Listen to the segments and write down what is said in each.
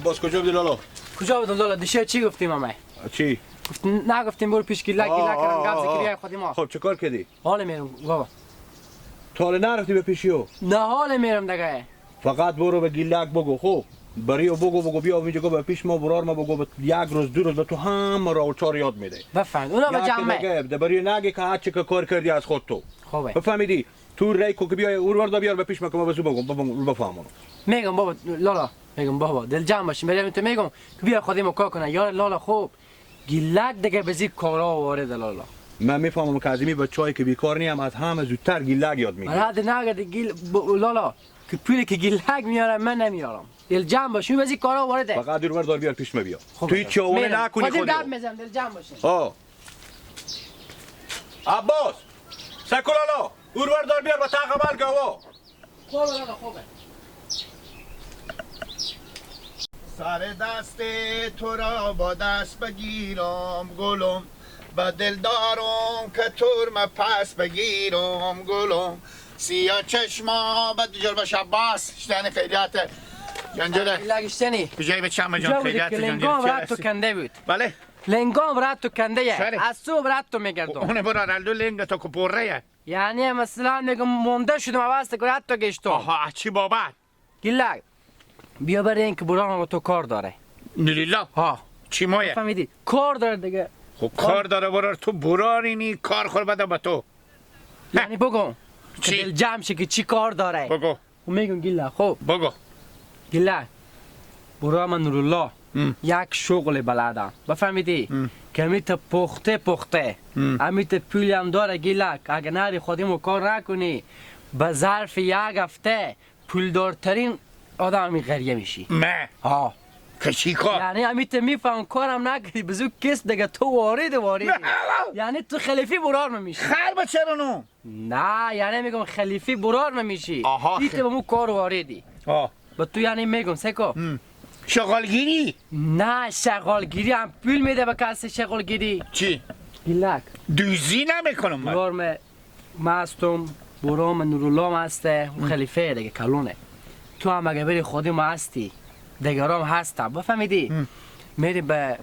عباس کجا بودی لالا؟ کجا بودم لالا؟ دیشب چی گفتیم همه؟ چی؟ نگفتیم برو پیش گیلک کردم گپ ذکریه خودی ما. خب چه کار کردی؟ حال میرم بابا. تو حال نرفتی به پیشیو؟ نه حال میرم دیگه. فقط برو به گیلک بگو خب بریو بگو بیا اینجا به پیش ما برار ما بگو یک روز دو روز به تو همه راوچار یاد میده. بفهمید اونا به جمعه. بریو نگی که هر چی که کار کردی از خود تو. خوبه. بفهمیدی؟ تو ریکو که بیای اوروردا بیار به پیش ما که ما بزو بفهمونم. میگم بابا لالا میگم بابا دل جمع باشیم بریم تو میگم که بیا خودی ما کار کنه یار لالا خوب گیلک دیگه بزی کارا وارد لالا. من میفهمم که ازمی بچه‌ای که بیکار نیم از همه زودتر گیلک یاد میگیره. بعد نگه لالا که پولی که گیلک میاره من نمیارم. دل جمع باشیم بزی کارا وارد. فقط اوروردا بیار پیش ما بیا. تو هیچ چونه نکنی خودی. خودم دم میزنم دل جمع باشیم. عباس سکولالا اوروردا بیار با تقبل گوا. خوبه لالا خوبه. سر دست تو را با دست بگیرم گلم با دل دارم که ترم پس بگیرم گلم سیاه چشما با دیجور باش عباس شدن خیلیات جنجره لگشتنی بجای به چم جان خیلیات جنجره لنگام رد تو کنده بود بله لنگام رد تو کنده یه از صبح رد تو میگردم اونه برا رلدو لنگ تو که پره یعنی مثلا میگم مونده شدم عوض که رد تو گشتم آها چی بابت گیلک بیا برای اینکه برام با تو کار داره نلیلا ها چی مایه فهمیدی کار داره دیگه خب کار داره برار تو برارینی کار خور بده با تو یعنی بگم چی؟ دل جمع شه که چی کار داره بگو خب میگم گیلک خب بگو گیلک برام نورالله یک شغل بلدم بفهمیدی که امیت پخته امیت پولی هم داره گیلک اگه نری خودمو کار نکنی به ظرف یک هفته پولدارترین آدمی غریه میشی نه ها که چی کار یعنی امیت میفهم کارم نکردی بزو کس دیگه تو واردی یعنی تو خلیفی برار میشی خربه چرا نو نه یعنی میگم خلیفی برار میشی آها دیت به مو کار واردی با تو یعنی میگم سکو شغالگیری نه شغالگیری هم پول میده به کسی شغالگیری چی گیلک دوزی نمیکنم من برام مستم برام نورالله هسته اون خلیفه دیگه کلونه تو هم اگه بری خودی ما هستی دیگرام هستم بفهمیدی میری به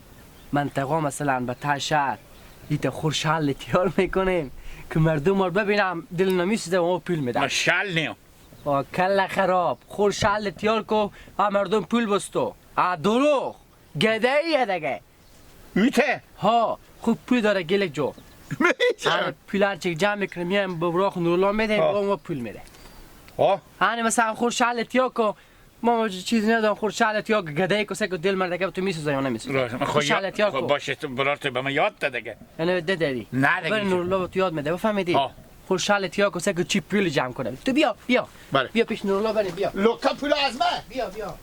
منطقه مثلا به ته شهر دیت خورشال تیار میکنیم که مردم رو ببینم دل نمیسوزه و ما پول میدم مشال نیم با کل خراب خورشال تیار کو ها مردم پول بستو دروغ گدایی دیگه میته ها خوب پول داره گیلک جو پول هرچی جمع میکنه میایم به براخ نورالله میدیم با ما پول میده هانی مثلا خورشال تیار کو ما چیزی ندارم خورشال تیار گدایی کو سکو دل مرده که تو میسوزه یا نمیسوزه خورشال تیار کو باشه تو برار تو به من یاد ده دیگه یعنی ده داری نه دیگه بر نورالله تو یاد میده بفهمیدی خورشال تیار کو سکو چی پول جمع کنه تو بیا بیا پیش نورالله بریم بیا لوکا پول از من بیا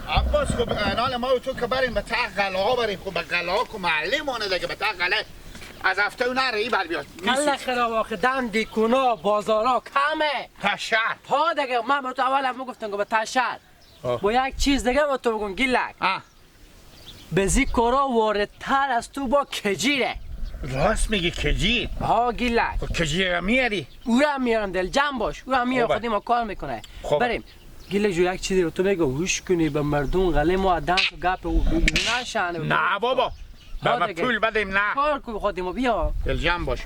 عباس خب انال ما و تو که بریم به تق قلعه بریم خب به قلعه که معلم مانه دیگه به تق قلعه از هفته اون نره بر بیاد کل خراب آخه دم دیکونا بازارا کمه تشهر ها دیگه من با تو اول هم گفتم که به تشهر با یک چیز دیگه با تو بگم گیلک بزی کارا واردتر از تو با کجیره راست میگی کجیر ها گیلک خب کجیر میاری او هم میارم دل جمع باش او هم میارم خودی ما کار میکنه بریم گیلک جو یک چیزی رو تو بگو هوش کنی به مردم غله ما دم تو گپ او نشانه نه بابا با پول بدیم نه کار کو خودی ما بیا دل جمع باش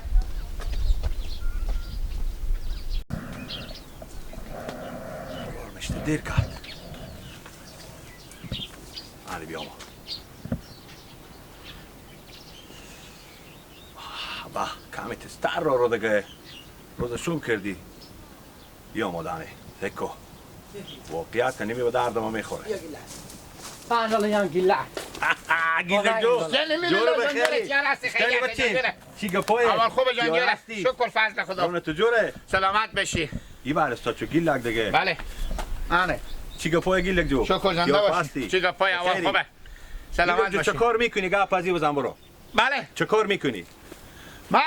مشت دیر کرد علی بیام با کمی تستر رو دیگه روز شوم کردی بیا مادانه تکو واقعیت که نمی به درد ما میخوره بیا گیلک پنجاله هم گیلک گیلک جو جوره بخیری خیلی بچین چی گپای اول خوبه جان شکر فضل خدا اون تو جوره سلامت بشی ای بله استا چو گیلک دیگه بله آنه چی گپای گیلک جو شکر زنده باشی چی گپای اول خوبه سلامت باشی چه کار میکنی گپ ازی بزن برو بله چه کار میکنی ما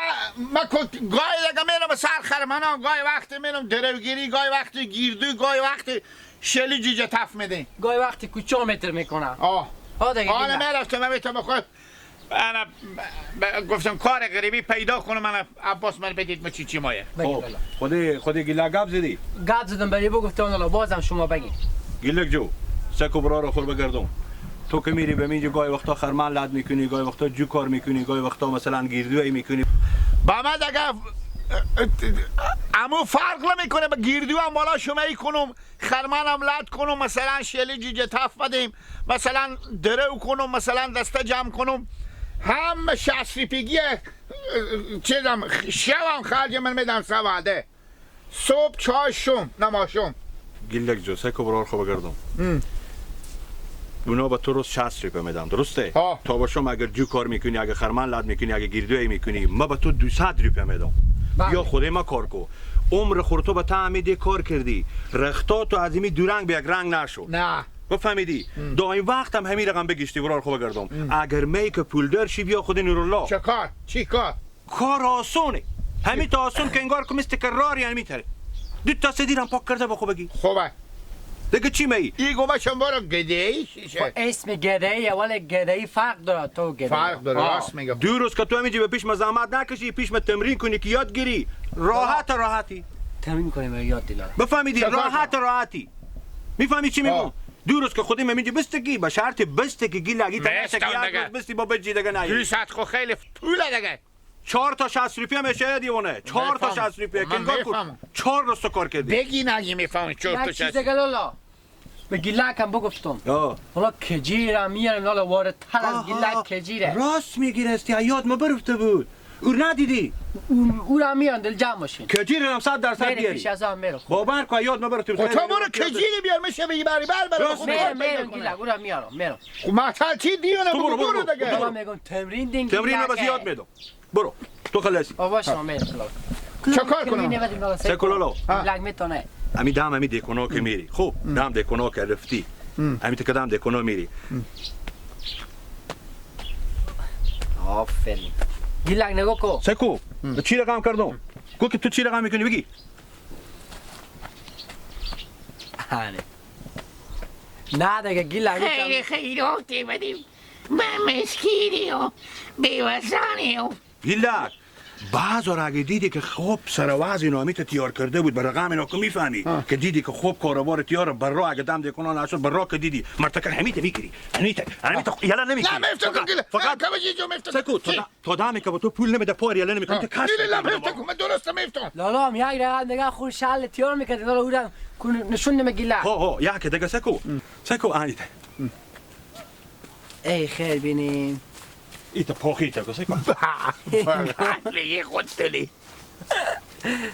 گاهی دیگه میرم به سرخر منم گاهی وقتی میرم دروگیری گاهی وقتی گیردوی گاهی وقتی شلی جیجه تف میده گاهی وقتی کوچه متر میکنم دیگه حالا میرفتم امیتا بخواد انا گفتم کار غریبی پیدا کنم من عباس من بدید ما چی مایه خودی گیلک گپ زدی گپ زدم برای بگفتم حالا بازم شما بگین گیلک جو سکو برا رو خور بگردم. تو که میری به اینجا گاهی وقتا خرمن لد میکنی، گاهی وقتا جو کار میکنی، گاهی وقتا مثلا گیردویی میکنی. با من دیگه امو فرق نمیکنه. به گیردو هم بالا شمایی کنم، خرمن هم لد کنم، مثلا شیلی جیجه تف بدیم، مثلا درو کنم، مثلا دسته جمع کنم، هم 60 روپیگی چیزم شوام خرج من میدم سواده. صبح چای شم نماشم. گیلک جو سکو برا رو خور بگردم. اونا با تو روز 60 روپیه میدم، درسته؟ تا باشم اگر جو کار میکنی، اگر خرمن لد میکنی، اگر گیردویی میکنی، ما به تو 200 روپیه میدم. یا خودی ما کار کو. عمر خورتو به تعمیدی کار کردی، رختا تو از اینی دورنگ به یک رنگ نشو. نه بفهمیدی؟ دا این وقت هم همین رقم بگیشتی برار خوب بگردم. اگر میک پولدار شی بیا خود نورالله. چه کار؟ چی کار؟ کار آسونه. همین تا آسون که انگار که مثل کراری همیتره. دو تا سدیر هم پاک کرده با خوب بگی. خوبه. دیگه چی می؟ ای گوشم برو گدایی شیشه. اسم گدایی ولی گدایی فرق داره. تو گدایی فرق داره راست میگم. دو روز که تو همینجا به پیش مزاحمت نکشی، پیش تمرین کنی که یاد گیری. راحتی. تمرین کنیم و یاد دیلاره. بفهمیدی؟ راحتی. میفهمی چی میگم؟ دو روز که خودم همینجا بستگی به شرط بستگی گیلگی تنشه که یک روز بستی با بجی دیگه نه. 200 خو خیلی پوله دیگه. 4 تا 60 روپیه میشه دیوانه. 4 تا 60 روپیه که انگار کن 4 روز تو کار کردی. بگی نگی میفهمی 4 تا 60. یک چیز دیگه لالا به گیلک هم بگفتم. حالا کجیره میارن لالا وارد تر از گیلک کجیره. راست میگیرستی یاد ما برفته بود. او ندیدی؟ او را میارن دل جمع باشین. کجیره هم 100% بیاری. میره پیش از هم میره. باور کن یاد ما برفته بود. تو برو کجیری بیار میشه بگی بری میرم گیلک او را میارم میرم. خب معطل چی دیونه بگو برو دیگه. من میگم تمرین دین تمرین رو بس یاد میدم. برو تو خلاصی. باشه من میرم. چه کار کنم؟ سکولولو. گیلک میتونه. امی دم دیکونا که میری. خوب دم دیکونا که رفتی. امی تو کدام دیکونا میری. آفرین. گیلک نگو کو. سکو چی رقم کردم؟ گو که تو چی رقم میکنی بگی؟ نه دیگه گیلک خیلی خیراتی بدیم. من مسکینی و بیوزانی و گیلک بعضا را اگه دیدی که خوب سرواز اینو امیت تیار کرده بود بر رقم اینو که میفهمی که دیدی که خوب کاربار تیار بر را اگه دم دیکنه نشد بر را که دیدی مرتکه همیت میگیری همیت یلا نمیگیری نه مفتکم گیلک فقط سکو تا دمی که با تو پول نمیده پار یلا نمیکنی که کاش مفتکم من درست مفتکم لالا هم یک رقم دیگه خور شال تیار میکرد لالا او را نشون نمی گیلک یا که دیگه سکو آنیت ای خیر بینیم ایتا پاخیتا که سکو لیه خود دلی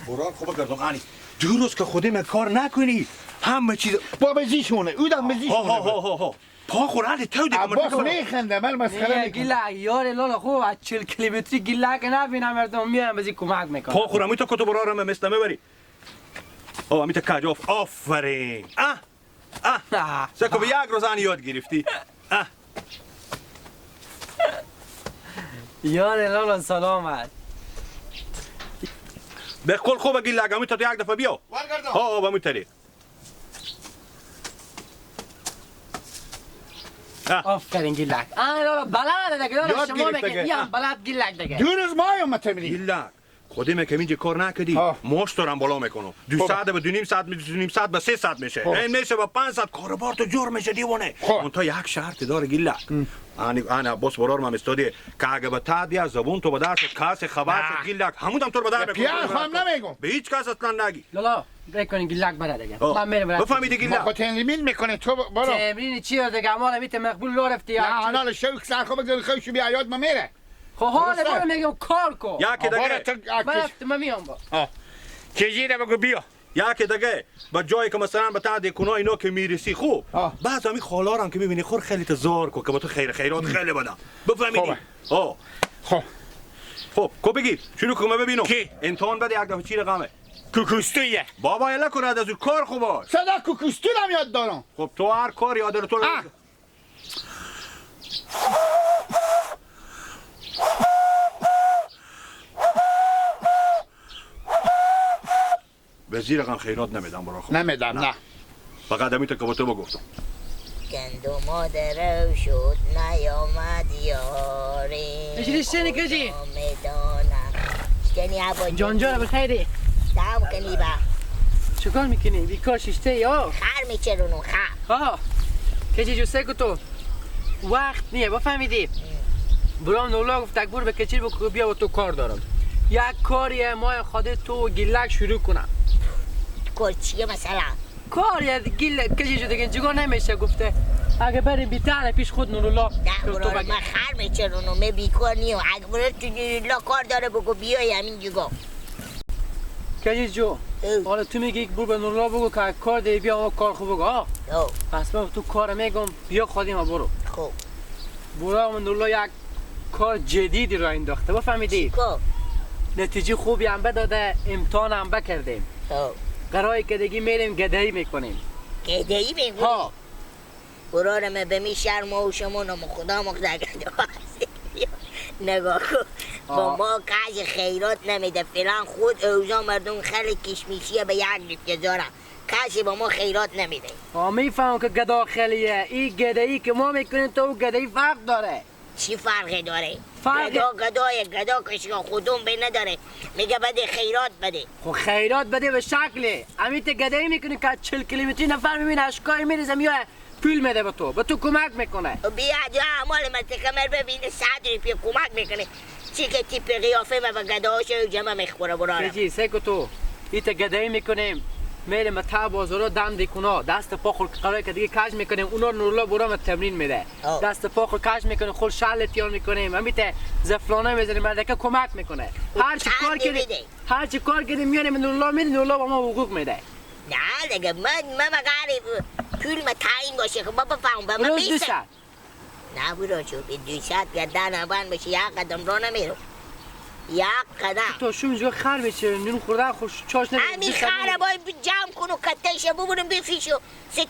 برار خوبه کردم آنی دو روز که خودم کار نکنی همه چیز با بزیشونه او دم بزیشونه پا خورنه تو دیگه عباس میخنده من مسخره میکنم گیلک یار لالا خوب از 40 کیلومتری گیلک نبینم مردم میان بزی کمک میکنم پا خورم تو کتو برارم مثل میبری امیت کجاف آفرین سکو به یک روزان یاد گرفتی یار لالا سلامت به کل خوبه گیلک امیت تو یک دفعه بیا به اون طریق آفرین گیلک لالا بلد دیگه لالا شما میگه بلد گیلک دیگه دو روز مایم تمرین گیلک خودم که اینجا کار نکردی ماش دارم بالا میکنم 2 ساعت به 2.5 ساعت 2.5 ساعت به 3 ساعت میشه این میشه به 5 ساعت کاربار تو جور میشه دیوانه اون تا یک شرط داره گیلک انا باس برار ما استودی که اگه به تادیا زبون تو به درس کاس خبر گیلک همون هم تو به درس پیان خام نمیگم به هیچ کس اصلا نگی لالا بکنین گیلک بره دیگه من میرم بفهمیدی گیلک ما تمرین میکنه تو برو تمرین چی دیگه ما میت مقبول رو رفتی نه حالا شوک سر خوب بگذار خوش بیا یاد ما میره خب حالا برو میگم کار کو یا که دیگه من میام با چجوری بگو بیا یا که دیگه با جایی که مثلا به تعد کنا اینا که میرسی خوب بعضی همی خالارم که میبینی خور خیلی تزار کو که با تو خیرات خیلی بدم بفهمیدی خب کو بگیر شروع کن ببینم امتحان بده یک دفعه چی رقمه کوکوستویه بابا یلا کن از اون کار خوبه صدا کوکوستو هم یاد دارم خب تو هر کار یاد داره تو به زیر رقم خیرات نمیدم برا خود نمیدم نه فقط همیتا که با تو بگفتم گندم مادر شد نیامد یاری اجلی شنی کجی میدانم شکنی عبا جان جان بخیری دم کنی با چکار میکنی بیکار ششته یا خر میچرونم خر آه کچی جو سکو تو وقت نیه بفهمیدی برام نولا گفت تکبور به کچیر بکو بیا و تو کار دارم یک کاریه ما خود تو و گیلک شروع کنم کار چیه مثلا؟ کار یه کچی جو دیگه جگاه نمیشه گفته اگه بریم بیتره پیش خود نولا نه برای من خر میچه رونو می بیکار نیم اگه برای تو نولا کار داره بگو بیای همین جگاه کچی جو حالا تو میگی برو به نولا بگو که کار دی بیا و کار خوب بگو آه پس من تو کار میگم بیا خودی ما برو خوب برام نولا یک کار جدیدی را انداخته بفهمیدی چیکار؟ نتیجه خوبی هم بداده امتحان هم بکردیم قراره که دیگه میریم گدایی میکنیم گدایی میکنیم؟ ها برای من به می شرم و شما نمو خدا مقدر نگاه کن با ما کج خیرات نمیده فلان خود اوزا مردم خیلی کشمیشیه به یک لیف گذارم کسی با ما خیرات نمیده میفهم که گدا خیلیه این گدایی که ما میکنیم تو گدایی فرق داره چی فرقی داره؟ فرق گدا کشی خودم به نداره میگه بده خیرات بده خب خیرات بده به شکله امیت گدایی میکنی که 40 کیلومتری نفر میبینه اشکایی میریزه میاد پول میده به تو کمک میکنه بیا جا اعمال متکمر ببینه 100 روپیه کمک میکنه چی که تیپ قیافه ما و گداهاشو جمع میخوره برارم چی سکو تو ایت گدایی میکنیم میریم تا بازارا دم دیکونا دست پا خود قراره که دیگه کج میکنیم اونا نورلا برام تمرین میده دست پا خود کج میکنیم خود شل تیار میکنیم امیت زفلانه میزنیم مردکه کمک میکنه هر چی کار کردیم میانیم نورلا میده نورلا با ما حقوق میده نه دیگه من مگه پول ما تعیین باشه خب بابا فهم با من بیسته نه برو چو به 200 گردن اول باشه یک قدم را نمیرو یک قدم تو شو اینجا خر میشه نون خوردن خوش چاش نمیشه همین خره باید جمع کن و کتش ببرم بفیش و 3-4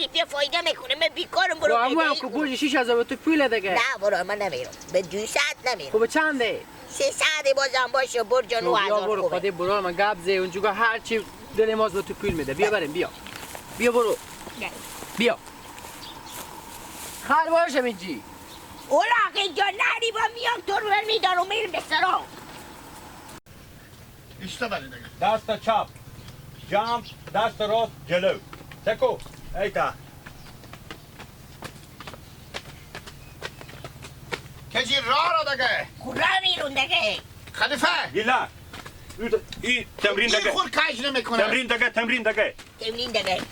روپیه فایده میکنه من بیکارم برو اما که بوجی 6000 تو پول دیگه نه برو من نمیرم به 200 نمیرم خب چنده 300 بازم باشه برج 9000 برو خودی برو من گبزه اونجا هر چی دل ماست به تو پول میده بیا بریم بیا برو بیا خر باشه اینجی اولا اینجا نری با میام تو رو میدارم میرم به سرا اشتغل دیگه دست چپ جمپ دست راست جلو سکو ایتا کجی را دیگه خورا میرون دیگه خلیفه گیلک این تمرین این دیگه خور کج نمیکنه تمرین دیگه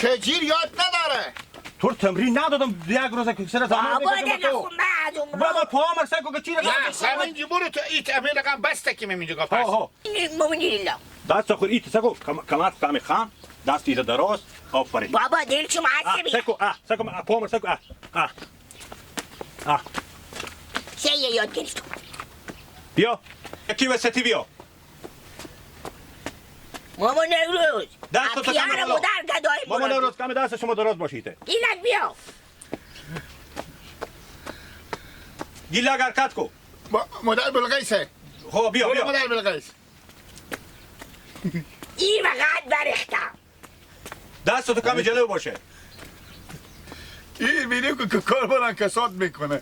کجیر یاد نداره تو تمرین ندادم یک روزه که سر زمان دیگه تو بابا پا سکو که چی نه همینجی برو تو ایت امیر رقم بسته که میمیجا گفت ها مومنی دست خود ایت سکو کمر فهمی خان دست ایت دراز آفرین بابا دل شما عصبی سکو پا سکو چه یاد گرفتم بیا یکی وسطی بیا ماما نوروز دست تو اپیار مادر گدایی ماما نوروز کم دست شما دراز باشیده گیلک بیا گیلک حرکت کو مادر بلغیسه خب بیا مادر بلغیس این وقت برختم دست تو کم جلو باشه این بینیم که کار برن کساد میکنه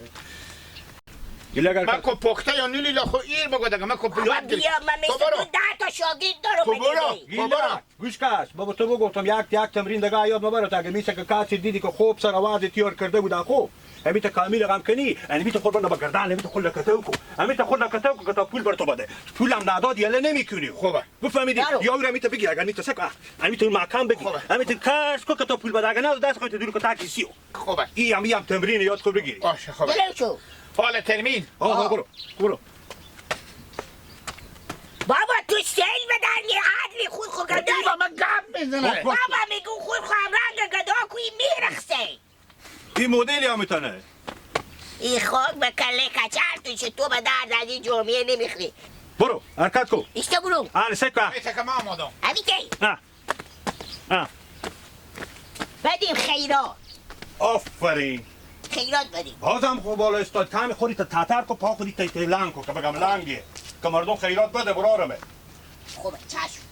گیلک من حرکت کو پخته یا نیلی لا خو ایر بگو دیگه من کو بیا یاد من مثل تو 10 تا شاگرد دارم گیلک گوش کش بابا تو بگفتم یک تمرین دیگه یاد مبرات اگه میشه که کسی دیدی که خوب سر آواز تیار کرده بود خوب امیت کامل غم کنی امیت خود بنا بگردن امیت خود لکتو کو امیت خود لکتو کو که تا پول بر تو بده پولم نداد یله نمیکنی خوبه بفهمیدی یا امیت بگی اگر میت سک امیت مکان بگی امیت کاش کو که تا پول بده اگر نداد دست خودت دور کو تا کیسیو خوبه این تمرین یاد خود بگیری باشه خوبه حالا ترمین برو بابا تو سیل بدن یه عدلی خود گدایی دیگه من گپ میزنه بابا میگو خود هم رنگ گدا کوی میرخصه این مدلی هم میتونه این خاک به کله کچر توشه تو به درد از این جامعه نمیخوری برو حرکت کو اشتا برو سکا میشه که ما آمادم همیتی بدیم خیرات آفرین خیرات بدیم بازم خوب بالا استاد کمی خوری تا تاتر کو پا خوری تا لنگ کو که بگم لنگیه که مردم خیرات بده برارمه خوبه چشم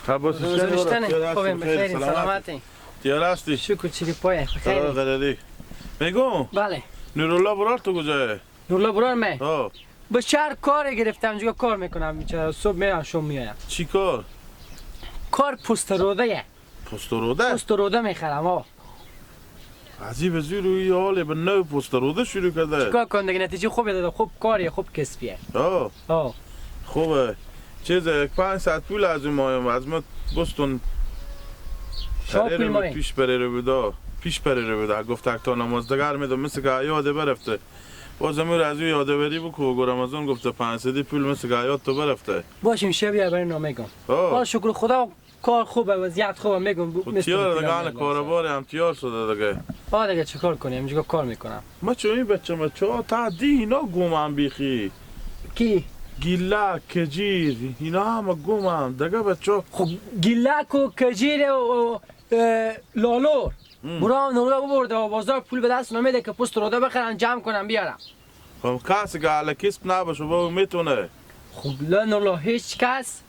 خب خوبه بخیر سلامتی دیار هستی شکر چیلی پایه خیلی قدری میگم بله نورالله برار تو کجاه نورالله برار من به شهر کار گرفتم جگه کار میکنم بیچاره صبح میرم شام میایم چی کار؟ کار پوست روده پوست روده؟ پوست روده میخرم ها عجیب زیروی حاله به نو پوست روده شروع کرده چیکار کن دیگه نتیجه خوبی داده خوب کاریه خوب کسبیه آه خوبه چیز 500 پول از اون مایم از ما گستون شا پول مایم پیش بره رو بدا پیش بره رو بدا گفت تا نمازدگر میدم مثل که یاده برفته بازم رو از اون یاده بری بکو گرم از اون گفته 500 پول مثل که یاد تو برفته باشیم شب یا برای نمیگم حالا شکر خدا کار خوبه وضعیت خوبه میگم تیار دیگه کاربار هم تیار شده دیگه دیگه چیکار کنیم اینجا کار میکنم ما چون این بچه ما چه تا دی اینا گومم بیخی کی گیلک کجیر اینا همه گومم دیگه بچه خب گیلک و کجیر و لالور برام نورا ببرده و بازار پول به دست نمیده که پوست روده بخرم جمع کنم بیارم خب کسی که حالا کسب نباشه با میتونه خب لا هیچ کس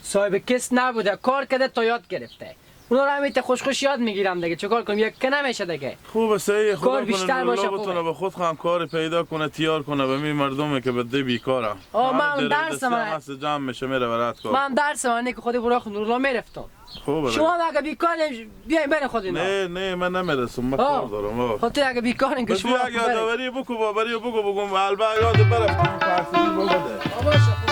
صاحب کس نبوده کار کرده تا یاد گرفته اونا رو همیته خوش یاد میگیرم دیگه چیکار کنم یک که نمیشه دیگه خوبه صحیح خدا کار بیشتر باشه بتونه به خود هم کار پیدا کنه تیار کنه به می مردمی که بده بیکاره من درس من جمع میشه میره برات کار من درس من که خودی برای نورالله میرفتم خوبه شما اگه بیکار بیاین برین خود اینا نه من نمیرسم من کار دارم خاطر اگه بیکارین که شما اگه یادآوری بگو بابری بگم البته یاد برفتم فارسی بگو